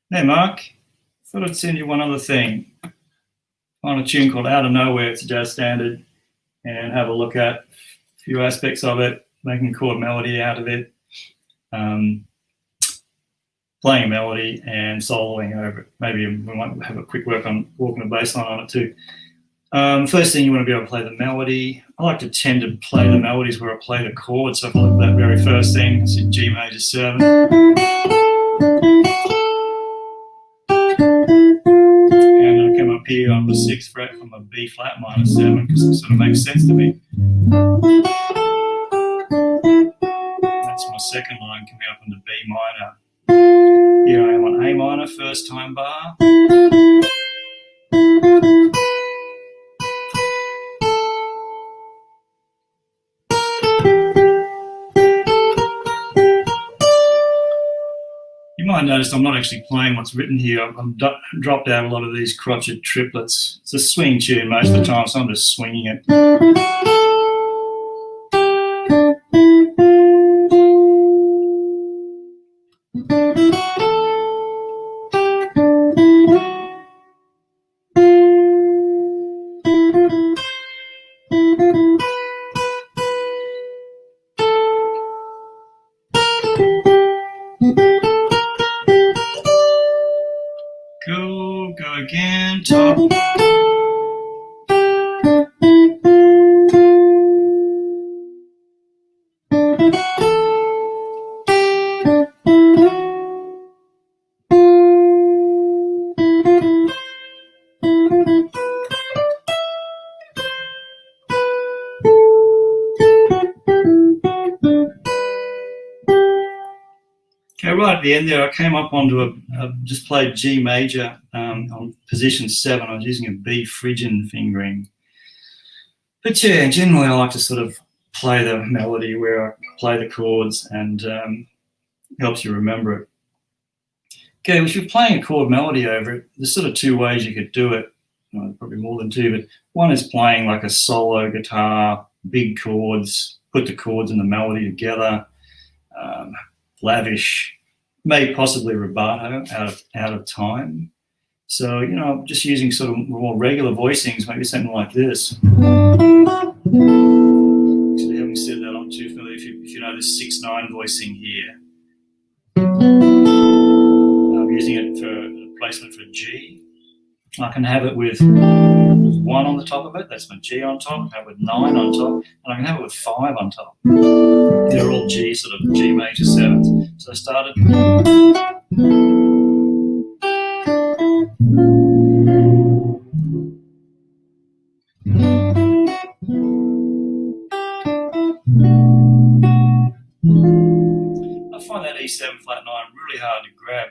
Hey, Mark. Thought I'd send you one other thing. On a tune called Out of Nowhere, it's a jazz standard, and have a look at a few aspects of it, making chord melody out of it, playing a melody and soloing over it. Maybe we might have a quick work on walking a bass line on it too. First thing, you want to be able to play the melody. I like to tend to play the melodies where I play the chords. So if I look at that very first thing, it's in G major 7. And I come up here on the 6th fret from a B flat minor 7 because it sort of makes sense to me. That's my second line coming up into B minor. Here I am on A minor, first time bar. You might notice I'm not actually playing what's written here. I've dropped out a lot of these crotchet triplets. It's a swing tune most of the time, so I'm just swinging it. Go again, top. Okay, right at the end there, I came up onto just played G major on position 7. I was using a B Phrygian fingering. But yeah, generally I like to sort of play the melody where I play the chords, and helps you remember it. Okay, if you're playing a chord melody over it, there's sort of two ways you could do it. Well, probably more than two, but one is playing like a solo guitar, big chords, put the chords and the melody together. Lavish, maybe possibly rubato out of time. So, just using sort of more regular voicings, maybe something like this. Actually, having said that, I'm too familiar. If you know this 6/9 voicing here, I'm using it for a replacement for G. I can have it with 1 on the top of it, that's my G on top. I can have it with 9 on top, and I can have it with 5 on top. They're all G, sort of G major 7s. So I started. I find that E7 flat 9 really hard to grab.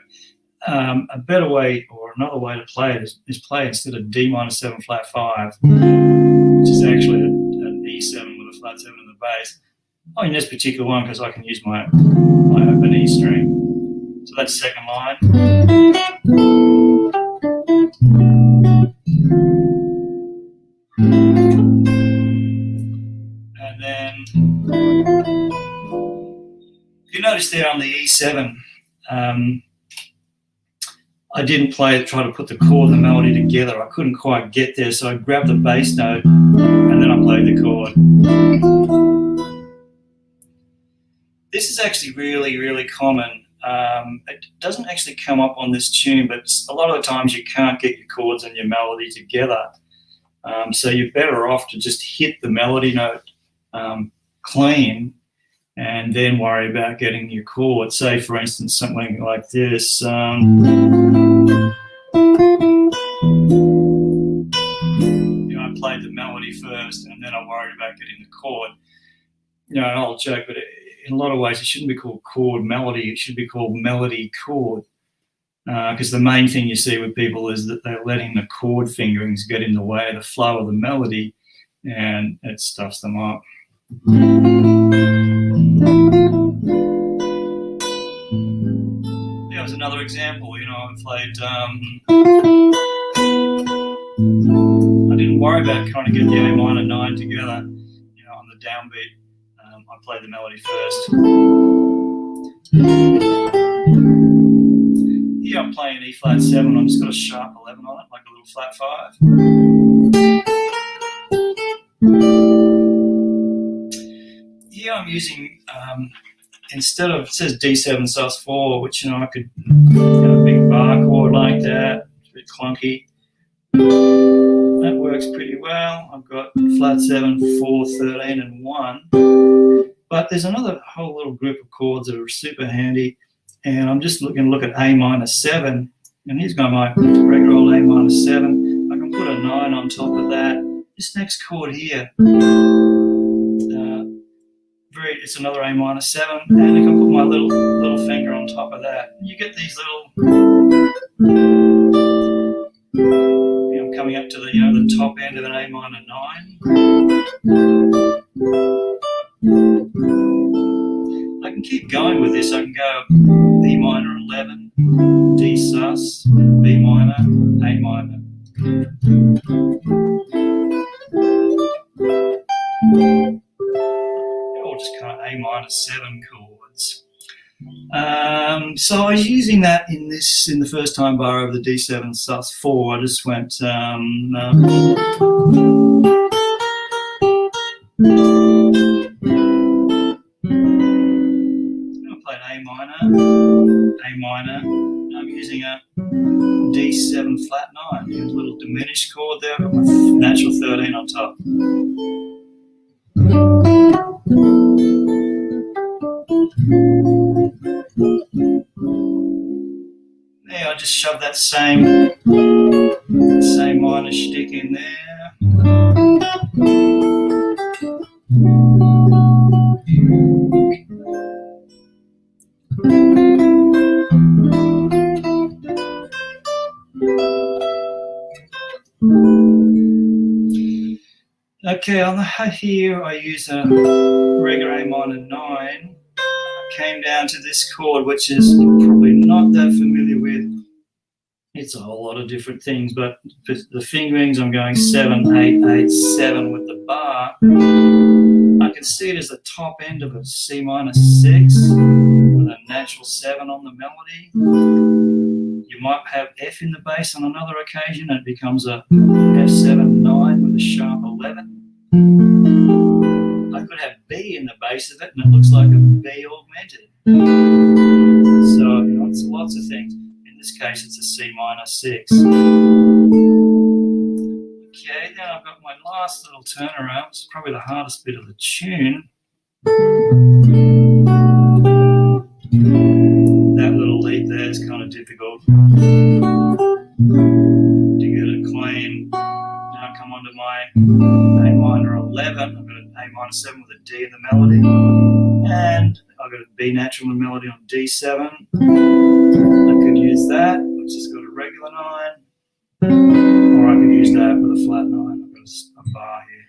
A better way, or another way to play it, is play instead of D minor 7 flat 5, which is actually an E7 with a flat 7 in the bass. I mean this particular one because I can use my open E string. So that's second line. And then, if you notice there on the E7, I didn't try to put the chord and the melody together. I couldn't quite get there, so I grabbed the bass note and then I played the chord. This is actually really, really common. It doesn't actually come up on this tune, but a lot of the times you can't get your chords and your melody together. So you're better off to just hit the melody note clean and then worry about getting your chord. Say, for instance, something like this. I played the melody first and then I worried about getting the chord. An old joke, but in a lot of ways it shouldn't be called chord melody, it should be called melody chord, because the main thing you see with people is that they're letting the chord fingerings get in the way of the flow of the melody, and it stuffs them up. There was another example. I played I didn't worry about trying to get the A minor 9 together, on the downbeat. I played the melody first. Here here I'm playing E flat 7, I've just got a sharp 11 on it, like a little flat 5. Here I'm using, instead of, it says D7 sus4, which, you know, I could get a big bar chord like that, it's a bit clunky. That works pretty well. I've got flat 7, 4, 13, and 1. But there's another whole little group of chords that are super handy. And I'm just going to look at A minor 7. And here's got my regular old A minor 7. I can put a 9 on top of that. This next chord here, it's another A minor 7. And I can put my little finger on top of that. And you get these little... I'm coming up to the, you know, the top end of an A minor 9. I can keep going with this. I can go E minor 11, D sus, B minor, A minor. All just kind of A minor 7 chords. So I was using that in the first time bar of the D7 sus 4. I just went I played A minor, I'm using a D7 flat 9, a little diminished chord there, I've got my natural 13 on top. There, I just shove that same minor shtick in there. Okay, on the here I use a regular A minor 9. I came down to this chord, which is probably not that familiar with. It's a whole lot of different things, but for the fingerings I'm going 7, 8, 8, 7 with the bar. I can see it as the top end of a C minor 6 with a natural 7 on the melody. You might have F in the bass on another occasion and it becomes a F7 9 with a sharp 11. I could have B in the bass of it and it looks like a B augmented. So, you know, it's lots of things. In this case, it's a C minor 6. Okay, then I've got my last little turnaround. It's probably the hardest bit of the tune. That little lead there is kind of difficult to get it clean. Now I come onto my A minor 11. I've got an A minor 7 with a D in the melody. And I've got a B natural in the melody on D7. I could use that, which has got a regular 9. Or I could use that with a flat 9. I've got a bar here.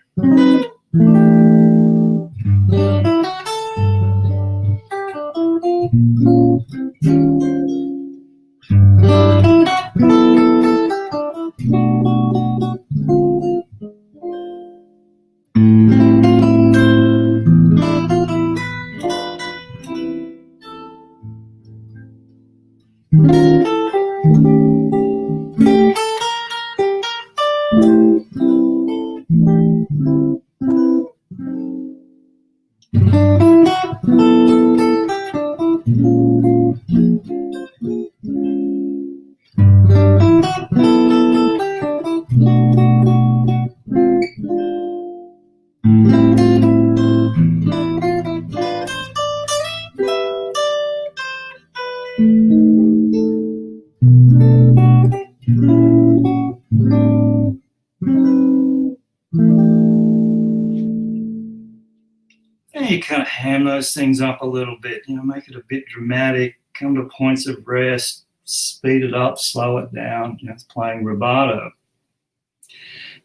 You kind of ham those things up a little bit, you know, make it a bit dramatic, come to points of rest, speed it up, slow it down, you know, it's playing rubato.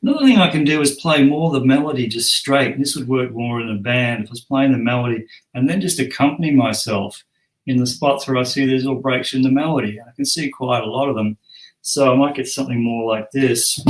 Another thing I can do is play more of the melody just straight. This would work more in a band if I was playing the melody and then just accompany myself in the spots where I see there's little breaks in the melody. I can see quite a lot of them. So I might get something more like this.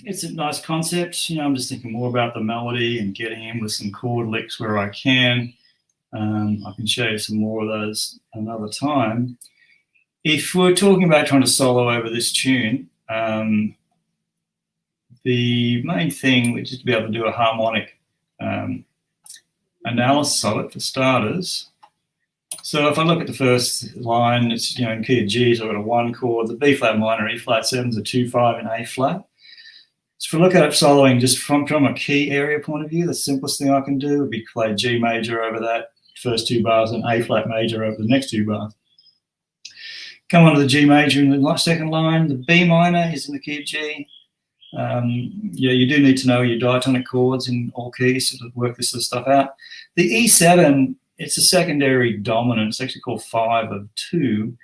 It's a nice concept. I'm just thinking more about the melody and getting in with some chord licks where I can. I can show you some more of those another time. If we're talking about trying to solo over this tune, the main thing is just to be able to do a harmonic analysis of it for starters. So if I look at the first line, it's in key of G, so I've got a 1 chord, the B flat minor, E flat 7 is a 2/5 and A flat. So if we look at it soloing just from a key area point of view, the simplest thing I can do would be play G major over that first 2 bars and A flat major over the next 2 bars. Come on to the G major in the second line. The B minor is in the key of G. You do need to know your diatonic chords in all keys to work this sort of stuff out. The E7, it's a secondary dominant. It's actually called 5 of 2.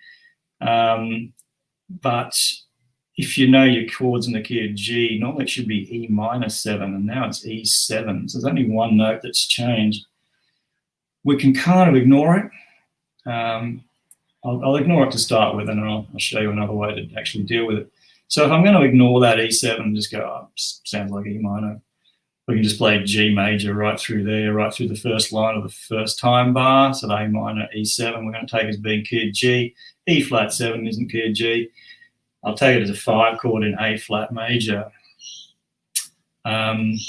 But if you know your chords in the key of G, normally it should be E minor 7, and now it's E7. So there's only one note that's changed. We can kind of ignore it. I'll ignore it to start with, and I'll show you another way to actually deal with it. So if I'm going to ignore that E7 and just go, oh, sounds like E minor, we can just play G major right through there, right through the first line of the first time bar. So A minor, E7, we're going to take as being key of G. E flat 7 isn't key of G. I'll take it as a 5 chord in A flat major. And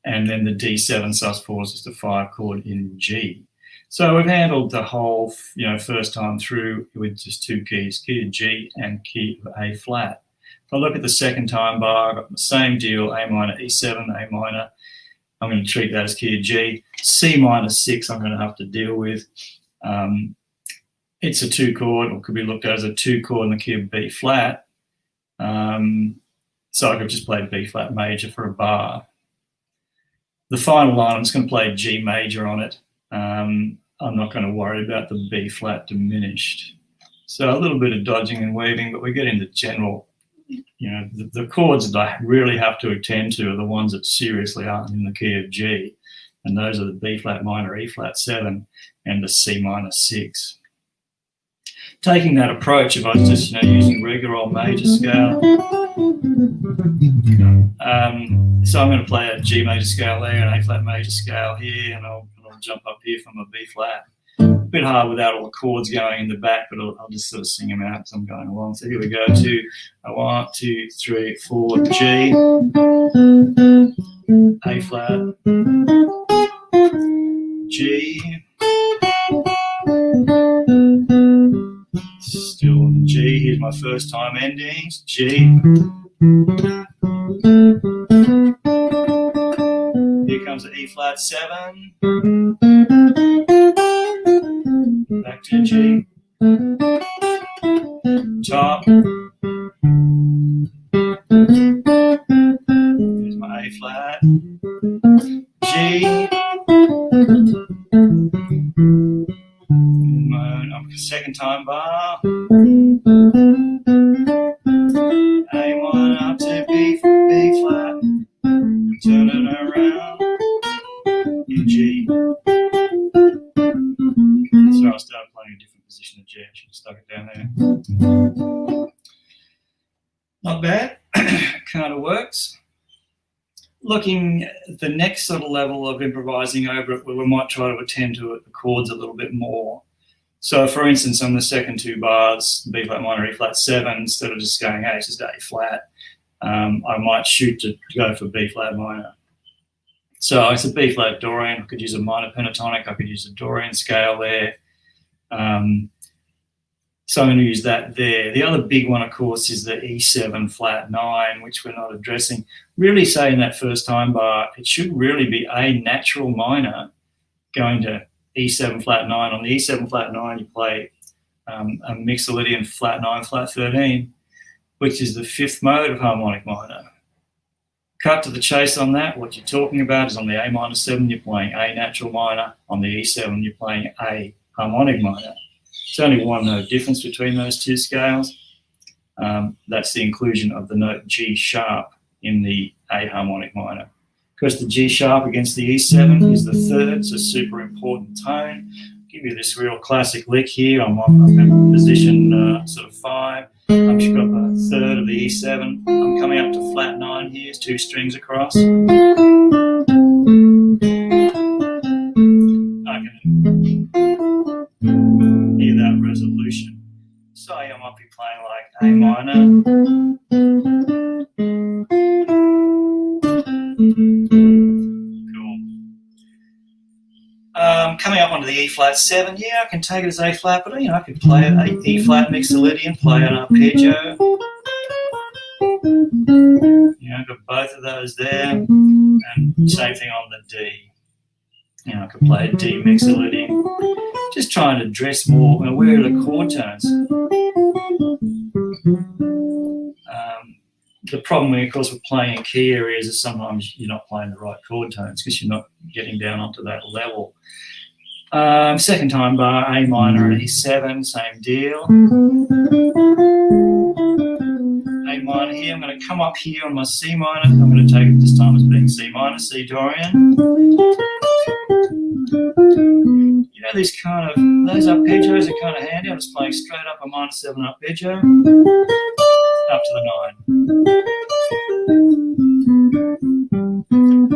then the D7 sus4 is just a 5 chord in G. So we've handled the whole, first time through with just 2 keys, key of G and key of A flat. If I look at the second time bar, I've got the same deal, A minor, E7, A minor. I'm going to treat that as key of G. C minor 6 I'm going to have to deal with. It's a 2 chord, or could be looked at as a 2 chord in the key of B flat. So I could just play B flat major for a bar. The final line, I'm just going to play G major on it. I'm not going to worry about the B flat diminished. So a little bit of dodging and weaving, but we get into general, the chords that I really have to attend to are the ones that seriously aren't in the key of G. And those are the B flat minor, E flat 7, and the C minor 6. Taking that approach, if I was just using regular old major scale, so I'm going to play a G major scale there, an A flat major scale here, and I'll jump up here from a B flat. A bit hard without all the chords going in the back, but I'll just sort of sing them out as I'm going along. So here we go to 1, 2, 3, 4, G, A flat, G, still G. Here's my first time endings, G. Here comes the E flat 7. Back to G. Top. Here's my A flat. G. Here's my second time bar. A minor up to B flat. Turn it around. In G. So I started playing a different position of G. I should have stuck it down there. Not bad. Kind of works. Looking at the next sort of level of improvising over it, where we might try to attend to the chords a little bit more. So, for instance, on the second 2 bars, B flat minor, E flat 7, instead of just going, hey, it's just A flat, I might shoot to go for B flat minor. So it's a B flat Dorian. I could use a minor pentatonic. I could use a Dorian scale there. So I'm going to use that there. The other big one, of course, is the E7 flat 9, which we're not addressing. Really say in that first time bar, it should really be A natural minor going to E7 flat 9. On the E7 flat 9, you play a Mixolydian flat 9, flat 13, which is the 5th mode of harmonic minor. Cut to the chase on that. What you're talking about is on the A minor 7, you're playing A natural minor. On the E7, you're playing A harmonic minor. There's only one note difference between those 2 scales. That's the inclusion of the note G sharp in the A harmonic minor. Because the G sharp against the E7 is the 3rd, it's a super important tone. give you this real classic lick here. I'm in position sort of 5. I've just got a third of the E7. I'm coming up to flat 9 here, 2 strings across. I can hear that resolution. So I might be playing like A minor. Cool. Coming up onto the E flat 7, yeah, I can take it as A flat, but I could play an E flat mixolydian, play an arpeggio. I've got both of those there, and same thing on the D. I could play a D mixolydian. Just trying to dress more. Where are the chord tones? The problem, of course, with playing in key areas is sometimes you're not playing the right chord tones because you're not getting down onto that level. Second time bar, A minor and E7, same deal. A minor here, I'm going to come up here on my C minor. I'm going to take it this time as being C minor, C Dorian. These kind of, those arpeggios are kind of handy. I'm just playing straight up a minor 7 arpeggio, up to the 9.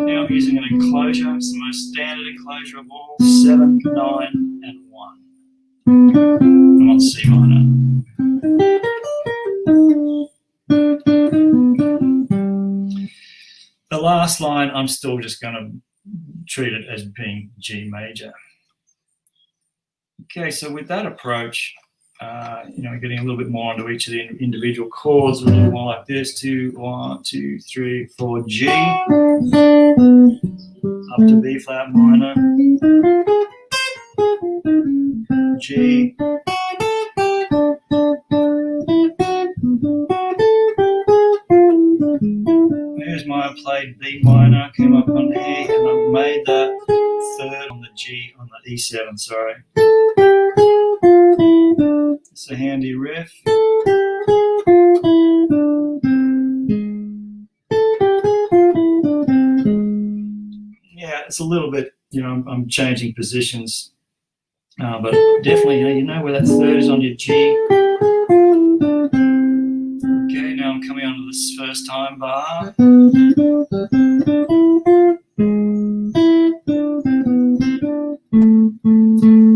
Now I'm using an enclosure. It's the most standard enclosure of all, 7, 9, and 1. I'm on C minor. The last line, I'm still just going to treat it as being G major. Okay, so with that approach, getting a little bit more onto each of the individual chords, a little more like this: 2, 1, 2, 3, 4, G, up to B flat minor, G, there's my played B minor, came up on E, and I've made that third on the G on the E7, sorry. It's a handy riff. Yeah, it's a little bit, I'm changing positions, but definitely, you know where that third is on your G. Okay, now I'm coming onto this first time bar.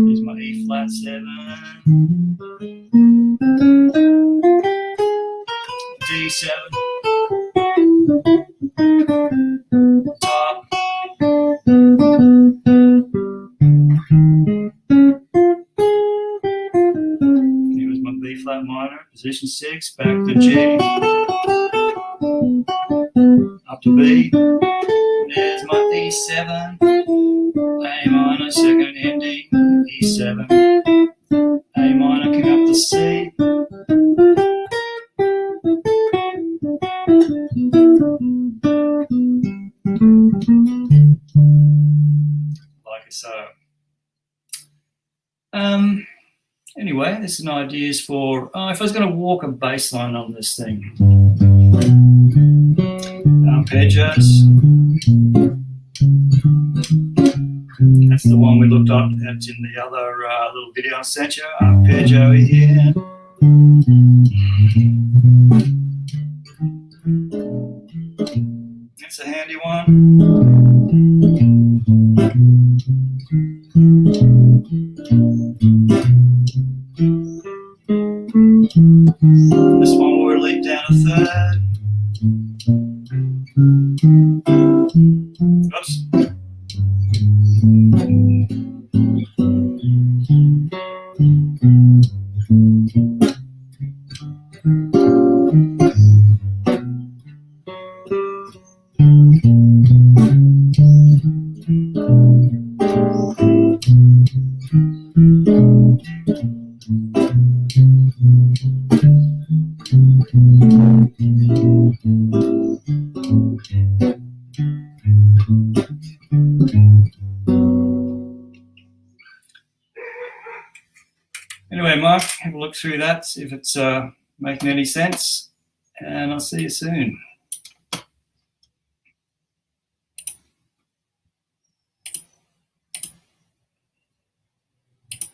Here's my E flat 7. D7. Top. Here's my B flat minor, position 6, back to G. Up to B. There's my E7. A minor, second ending, E7. A minor, coming up to C. Like so. Anyway, this is an ideas for if I was going to walk a bass line on this thing. Arpeggios. That's the one we looked up. That's in the other little video I sent you. Arpeggio here. That's a handy one. This one will lead down a third. Oops. Anyway, Mark, have a look through that, see if it's making any sense, and I'll see you soon.